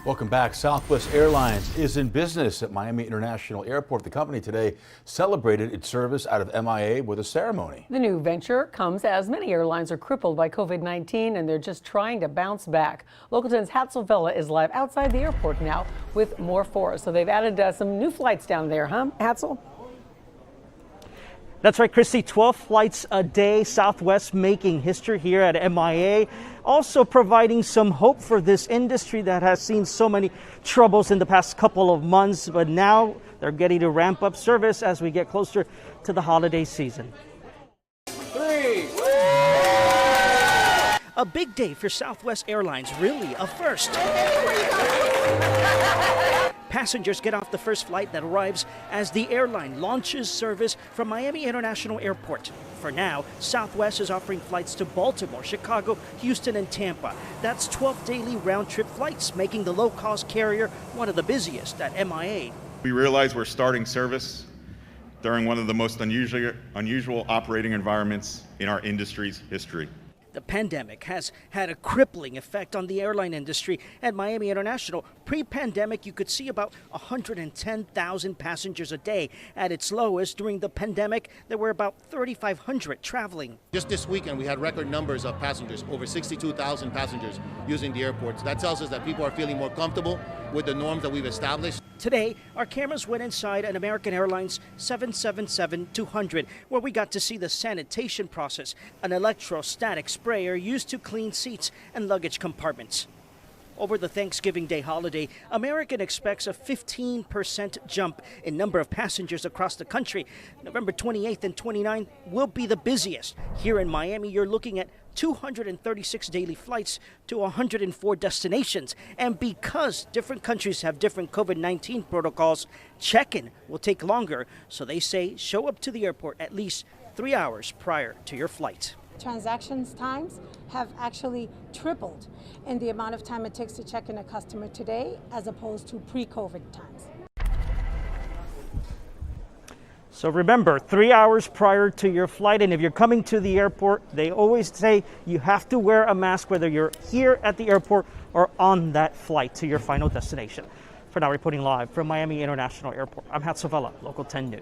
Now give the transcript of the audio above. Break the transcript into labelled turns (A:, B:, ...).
A: Welcome back. Southwest Airlines is in business at Miami International Airport. The company today celebrated its service out of MIA with a ceremony.
B: The new venture comes as many airlines are crippled by COVID-19 and they're just trying to bounce back. Local 10's Hatzel Vela is live outside the airport now with more for us. So they've added some new flights down there, huh, Hatzel?
C: That's right, Christy. 12 flights a day. Southwest making history here at MIA. Also providing some hope for this industry that has seen so many troubles in the past couple of months. But now they're getting to ramp up service as we get closer to the holiday season. A big day for Southwest Airlines, really a first. Passengers get off the first flight that arrives as the airline launches service from Miami International Airport. For now, Southwest is offering flights to Baltimore, Chicago, Houston, and Tampa. That's 12 daily round-trip flights, making the low-cost carrier one of the busiest at MIA.
D: We realize we're starting service during one of the most unusual operating environments in our industry's history.
C: The pandemic has had a crippling effect on the airline industry at Miami International. Pre-pandemic, you could see about 110,000 passengers a day. At its lowest during the pandemic, there were about 3,500 traveling.
E: Just this weekend, we had record numbers of passengers, over 62,000 passengers using the airports. That tells us that people are feeling more comfortable with the norms that we've established.
C: Today, our cameras went inside an American Airlines 777-200, where we got to see the sanitation process, an electrostatic sprayer used to clean seats and luggage compartments. Over the Thanksgiving Day holiday, American expects a 15% jump in number of passengers across the country. November 28th and 29th will be the busiest. Here in Miami, you're looking at 236 daily flights to 104 destinations. And because different countries have different COVID-19 protocols, check-in will take longer. So they say show up to the airport at least 3 hours prior to your flight.
F: Transactions times have actually tripled in the amount of time it takes to check in a customer today as opposed to pre-COVID times.
C: So remember, 3 hours prior to your flight, and if you're coming to the airport, they always say you have to wear a mask whether you're here at the airport or on that flight to your final destination. For now, reporting live from Miami International Airport, I'm Hatzel Vela, Local 10 News.